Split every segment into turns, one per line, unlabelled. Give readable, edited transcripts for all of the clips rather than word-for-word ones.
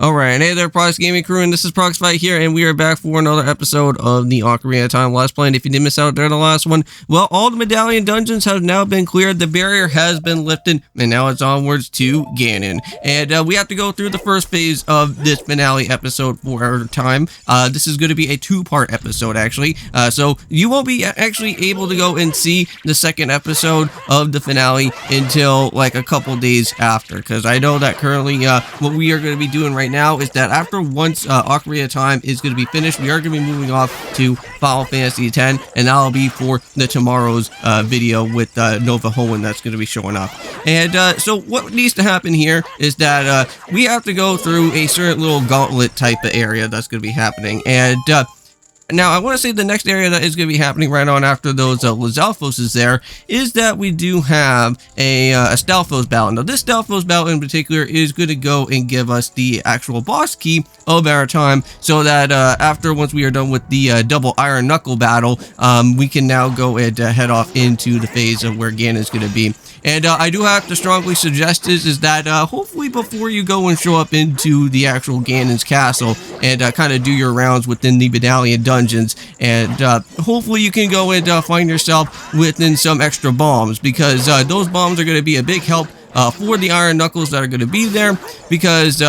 Alright, hey there, Prox Gaming Crew, and this is Proxify here, and we are back for another episode of the Ocarina of Time Let's Play. And if you did miss out there the last one, well, all the medallion dungeons have now been cleared, the barrier has been lifted, and now it's onwards to Ganon. And we have to go through the first phase of this finale episode for our time. This is going to be a two-part episode, actually. So you won't be actually able to go and see the second episode of the finale until like a couple days after, because I know that currently what we are going to be doing right now is that after once Ocarina of Time is going to be finished, we are going to be moving off to Final Fantasy X, and that'll be for the tomorrow's video with Nova Hoenn that's going to be showing up. And so what needs to happen here is that we have to go through a certain little gauntlet type of area that's going to be happening. And now, I want to say the next area that is going to be happening right on after those Lizalfos is there, is that we do have a Stalfos battle. Now, this Stalfos battle in particular is going to go and give us the actual boss key of our time, so that once we are done with the double Iron Knuckle battle, we can now go and head off into the phase of where Ganon is going to be. And I do have to strongly suggest is that hopefully before you go and show up into the actual Ganon's castle and kind of do your rounds within the medallion dungeons, and hopefully you can go and find yourself within some extra bombs, because those bombs are going to be a big help for the Iron Knuckles that are going to be there, because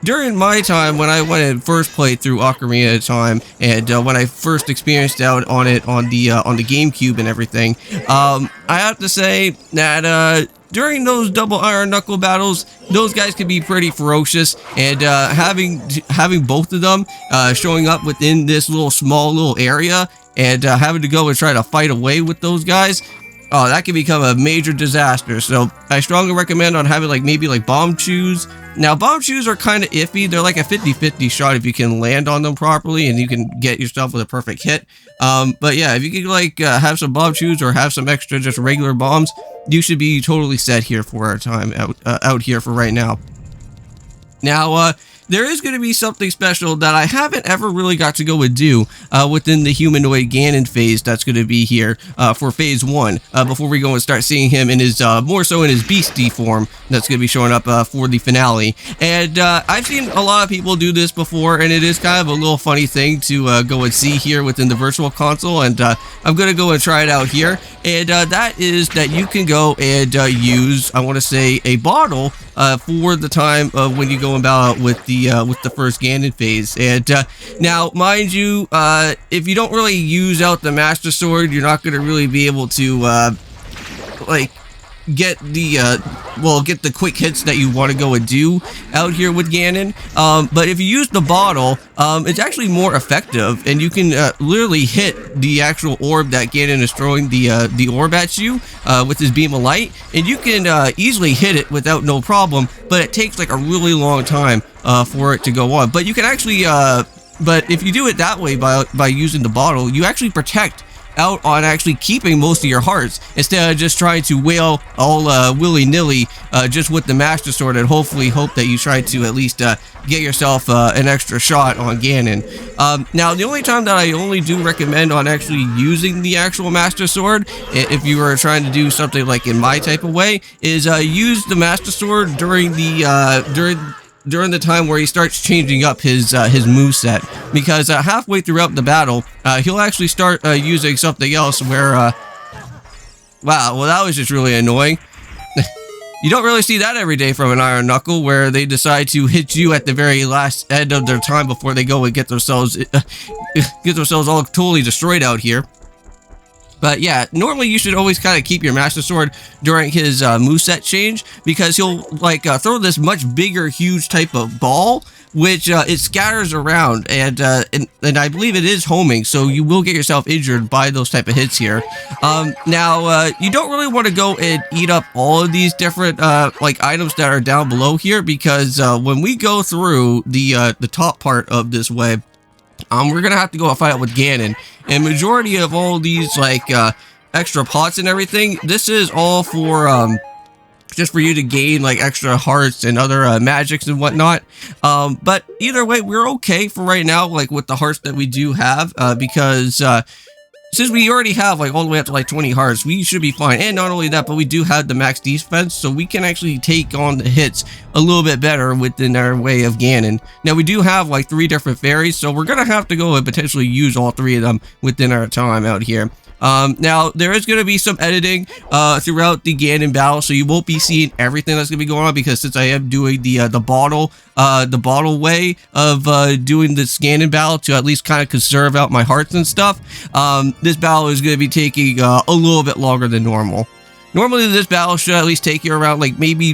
during my time, when I went and first played through Ocarina of Time, and when I first experienced out on it on the GameCube and everything, I have to say that during those double Iron Knuckle battles, those guys can be pretty ferocious, and having both of them showing up within this small little area, and having to go and try to fight away with those guys, oh, that can become a major disaster. So I strongly recommend on having maybe bomb chews. Now, bomb chews are kind of iffy. They're like a 50-50 shot if you can land on them properly and you can get yourself with a perfect hit. But yeah, if you can have some bomb chews or have some extra just regular bombs, you should be totally set here for our time out here for right now. Now, there is going to be something special that I haven't ever really got to go and do within the humanoid Ganon phase that's going to be here for phase 1, before we go and start seeing him in his, more so in his beastie form that's going to be showing up for the finale. And I've seen a lot of people do this before, and it is kind of a little funny thing to go and see here within the virtual console, and I'm going to go and try it out here. And that is that you can go and use, I want to say, a bottle for the time of when you go about with the first Ganon phase. And now, mind you, if you don't really use out the Master Sword, you're not going to really be able to get the quick hits that you want to go and do out here with Ganon. But if you use the bottle, it's actually more effective, and you can literally hit the actual orb that Ganon is throwing the orb at you with his beam of light, and you can easily hit it without no problem. But it takes like a really long time for it to go on. But you can actually, but if you do it that way by using the bottle, you actually protect out on actually keeping most of your hearts, instead of just trying to wail all willy-nilly just with the Master Sword, and hopefully hope that you try to at least get yourself an extra shot on Ganon. Now, the only time that I only do recommend on actually using the actual Master Sword, if you are trying to do something like in my type of way, is use the Master Sword during the during the time where he starts changing up his moveset, because halfway throughout the battle, he'll actually start using something else where, wow, well, that was just really annoying. You don't really see that every day from an Iron Knuckle, where they decide to hit you at the very last end of their time before they go and get themselves all totally destroyed out here. But yeah, normally you should always kind of keep your Master Sword during his moveset change, because he'll throw this much bigger, huge type of ball, which it scatters around, and I believe it is homing, so you will get yourself injured by those type of hits here. Now, you don't really want to go and eat up all of these different items that are down below here, because when we go through the top part of this web, we're gonna have to go and fight out with Ganon, and majority of all these extra pots and everything, this is all for just for you to gain extra hearts and other magics and whatnot. But either way, we're okay for right now, with the hearts that we do have, because since we already have like all the way up to like 20 hearts, we should be fine. And not only that, but we do have the max defense, so we can actually take on the hits a little bit better within our way of Ganon. Now we do have like 3 different fairies, so we're gonna have to go and potentially use all 3 of them within our time out here. Now there is going to be some editing throughout the Ganon battle, so you won't be seeing everything that's going to be going on, because since I am doing the bottle way of doing this Ganon battle to at least kind of conserve out my hearts and stuff, this battle is going to be taking a little bit longer than normal. Normally this battle should at least take you around like maybe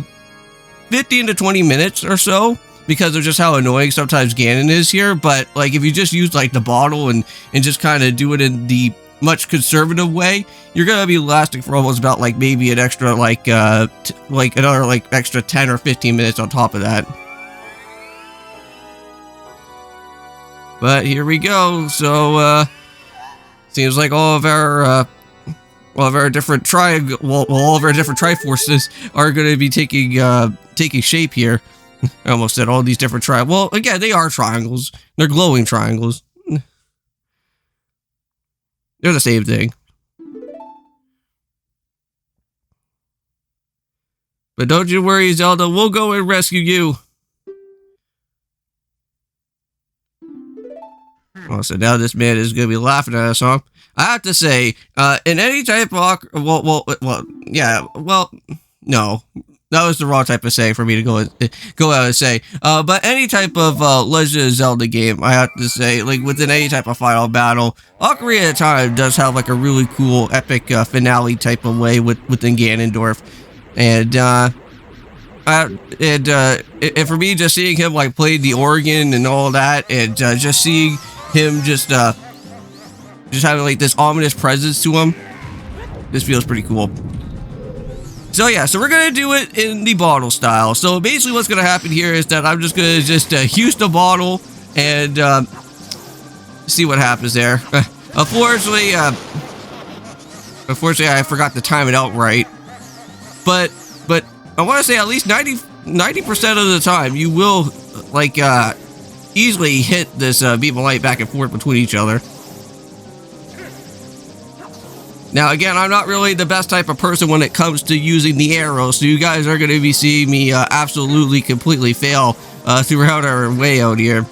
15 to 20 minutes or so, because of just how annoying sometimes Ganon is here. But like if you just use like the bottle and just kind of do it in the much conservative way, you're gonna be lasting for almost about like maybe an extra like another like extra 10 or 15 minutes on top of that. But here we go. So seems like all of our different all of our different Triforces are going to be taking shape here. I almost said all these different well, again, they are triangles. They're glowing triangles. They're the same thing. But don't you worry, Zelda. We'll go and rescue you. Oh, so now this man is going to be laughing at us, huh? I have to say, in any type of... no. That was the wrong type of say for me to go out and say. But any type of Legend of Zelda game, I have to say, like within any type of final battle, Ocarina of Time does have like a really cool, epic finale type of way within Ganondorf, and for me, just seeing him like play the organ and all that, and just seeing him just having like this ominous presence to him, this feels pretty cool. So yeah, so we're going to do it in the bottle style. So basically what's going to happen here is that I'm just going to use the bottle and see what happens there. Unfortunately, I forgot to time it out right. But I want to say at least 90% of the time you will like easily hit this beam of light back and forth between each other. Now, again, I'm not really the best type of person when it comes to using the arrow, so you guys are going to be seeing me absolutely, completely fail throughout our way out here.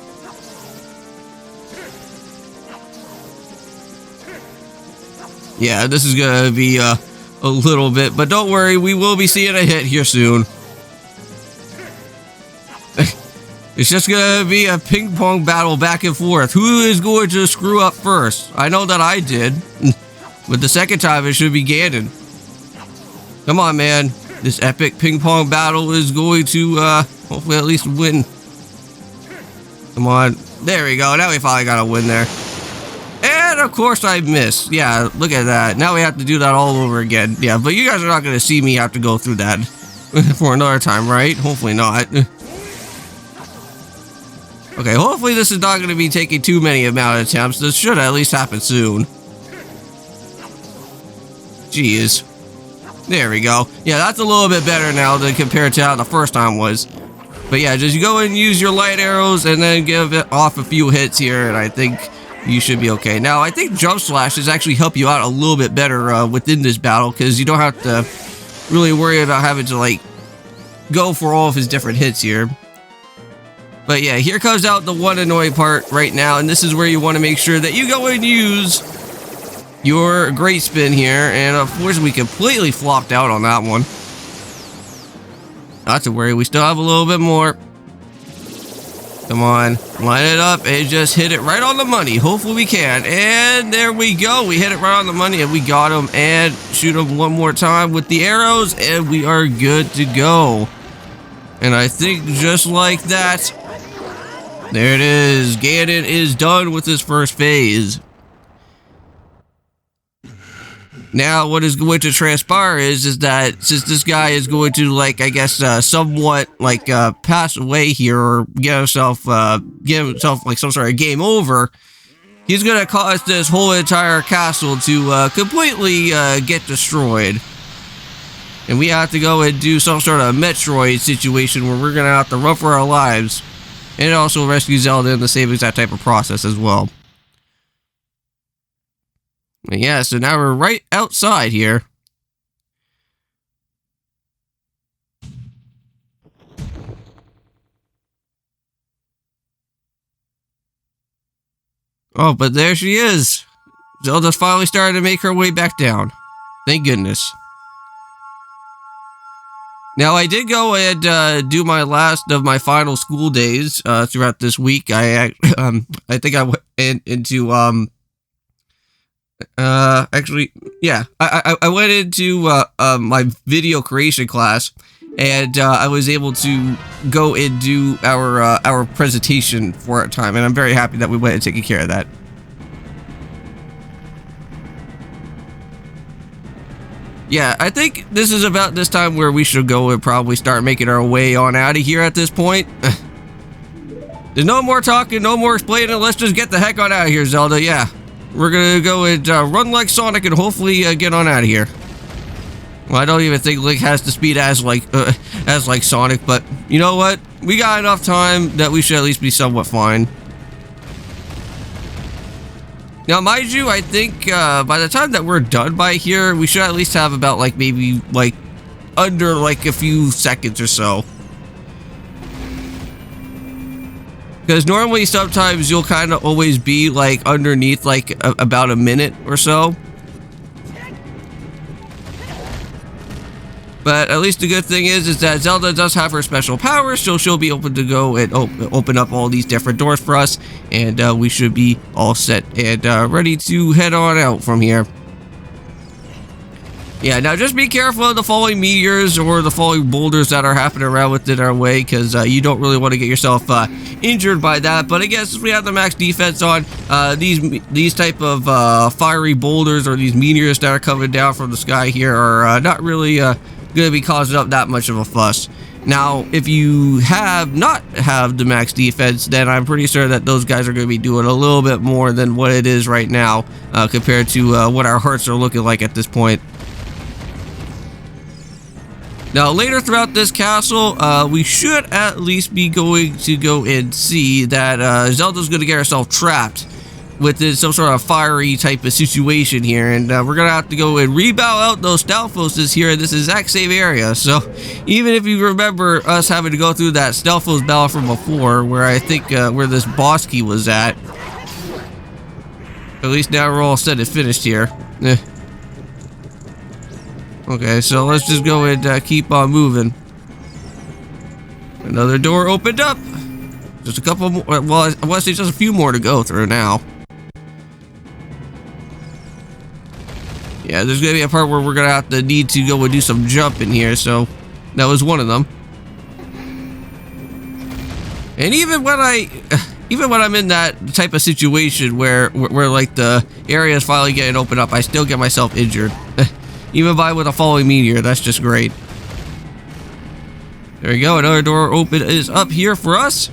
Yeah, this is going to be a little bit, but don't worry, we will be seeing a hit here soon. It's just going to be a ping-pong battle back and forth. Who is going to screw up first? I know that I did. But the second time, it should be Ganon. Come on, man. This epic ping-pong battle is going to, hopefully at least win. Come on. There we go. Now we finally got a win there. And, of course, I missed. Yeah, look at that. Now we have to do that all over again. Yeah, but you guys are not going to see me have to go through that for another time, right? Hopefully not. Okay, hopefully this is not going to be taking too many amount of attempts. This should at least happen soon. Jeez. There we go. Yeah, that's a little bit better now than compared to how the first time was. But yeah, just go and use your light arrows and then give it off a few hits here, and I think you should be okay. Now, I think jump slashes actually help you out a little bit better within this battle, because you don't have to really worry about having to, like, go for all of his different hits here. But yeah, here comes out the one annoying part right now, and this is where you want to make sure that you go and use your great spin here, and of course we completely flopped out on that one. Not to worry, we still have a little bit more. Come on, line it up and just hit it right on the money. Hopefully we can, and there we go. We hit it right on the money and we got him, and shoot him one more time with the arrows, and we are good to go. And I think just like that, there it is. Ganon is done with his first phase. Now, what is going to transpire is that since this guy is going to, like, I guess, somewhat, like, pass away here or get himself, like, some sort of game over, he's going to cause this whole entire castle to, completely, get destroyed. And we have to go and do some sort of Metroid situation where we're going to have to run for our lives. And also rescue Zelda in the same exact type of process as well. Yeah, so now we're right outside here. Oh, but there she is. Zelda's finally starting to make her way back down. Thank goodness. Now, I did go and do my last of my final school days throughout this week. I think I went into actually, yeah, I went into my video creation class, and I was able to go and do our presentation for a time, and I'm very happy that we went and taken care of that. Yeah, I think this is about this time where we should go and probably start making our way on out of here at this point. There's no more talking, no more explaining. Let's just get the heck on out of here, Zelda. Yeah, we're gonna go and run like Sonic and hopefully get on out of here. Well, I don't even think Link has the speed as like Sonic, but you know what? We got enough time that we should at least be somewhat fine. Now, mind you, I think by the time that we're done by here, we should at least have about like maybe like under like a few seconds or so. Because normally sometimes you'll kind of always be like underneath like about a minute or so. But at least the good thing is that Zelda does have her special powers, so she'll be able to go and open up all these different doors for us, and we should be all set and ready to head on out from here. Yeah, now just be careful of the falling meteors or the falling boulders that are happening around within our way, because you don't really want to get yourself injured by that. But I guess since we have the max defense on, these type of fiery boulders or these meteors that are coming down from the sky here are not really going to be causing up that much of a fuss. Now, if you not have the max defense, then I'm pretty sure that those guys are going to be doing a little bit more than what it is right now compared to what our hearts are looking like at this point. Now, later throughout this castle, we should at least be going to go and see that Zelda's going to get herself trapped within some sort of fiery type of situation here, and we're gonna have to go and rebow out those Stalfoses here in this exact same area. So even if you remember us having to go through that Stalfos battle from before, where I think where this boss key was at least now we're all set and finished here. Okay, so let's just go and keep on moving. Another door opened up. Just a couple more, well, I want to say just a few more to go through now. Yeah, there's going to be a part where we're going to have to need to go and do some jumping here, so that was one of them. And even when I'm in that type of situation where like the area is finally getting opened up, I still get myself injured. Even with a falling meteor, that's just great. There we go, another door open is up here for us.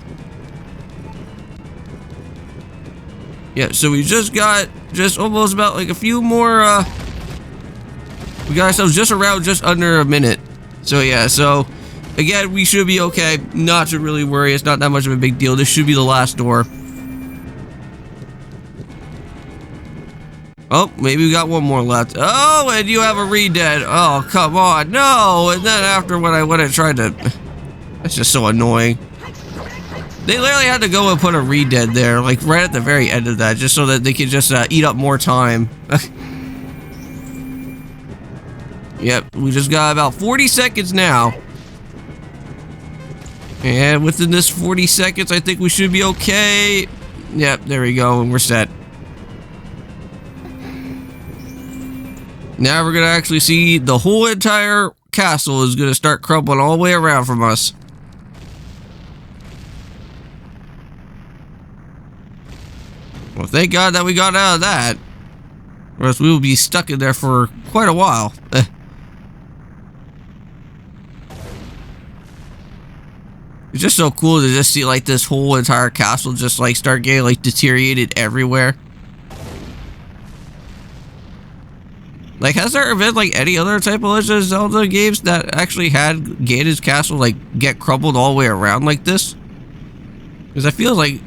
Yeah, so we just got almost about like a few more, we got ourselves just under a minute. So yeah, so again, we should be okay. Not to really worry, it's not that much of a big deal. This should be the last door. Oh, maybe we got one more left. Oh, and you have a redead. Oh, come on, no. And then after when I went and tried to, that's just so annoying. They literally had to go and put a redead there, like right at the very end of that, just so that they could just eat up more time. Yep, we just got about 40 seconds now. And within this 40 seconds, I think we should be okay. Yep, there we go, and we're set. Now we're going to actually see the whole entire castle is going to start crumbling all the way around from us. Well, thank God that we got out of that. Or else we will be stuck in there for quite a while. It's just so cool to just see like this whole entire castle just like start getting like deteriorated everywhere. Like, has there been like any other type of Legend of Zelda games that actually had Ganon's castle like get crumbled all the way around like this? Because I feel like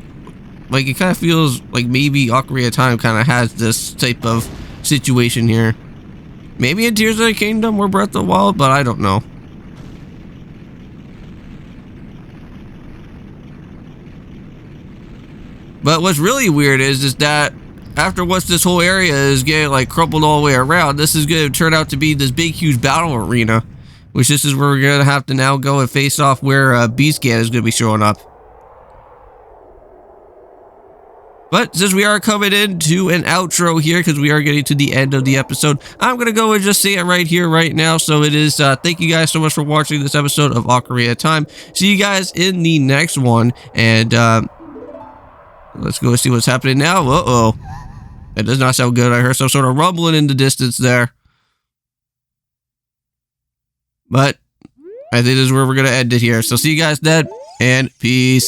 it kind of feels like maybe Ocarina of Time kind of has this type of situation here. Maybe in Tears of the Kingdom or Breath of the Wild, but I don't know. But what's really weird is that after once this whole area is getting like crumpled all the way around, this is going to turn out to be this big, huge battle arena, which this is where we're going to have to now go and face off where Beast Ganon is going to be showing up. But since we are coming into an outro here, because we are getting to the end of the episode, I'm going to go and just say it right here, right now. So it is, thank you guys so much for watching this episode of Ocarina of Time. See you guys in the next one, and let's go see what's happening now. Uh-oh. That does not sound good. I heard some sort of rumbling in the distance there. But I think this is where we're going to end it here. So see you guys then, and peace.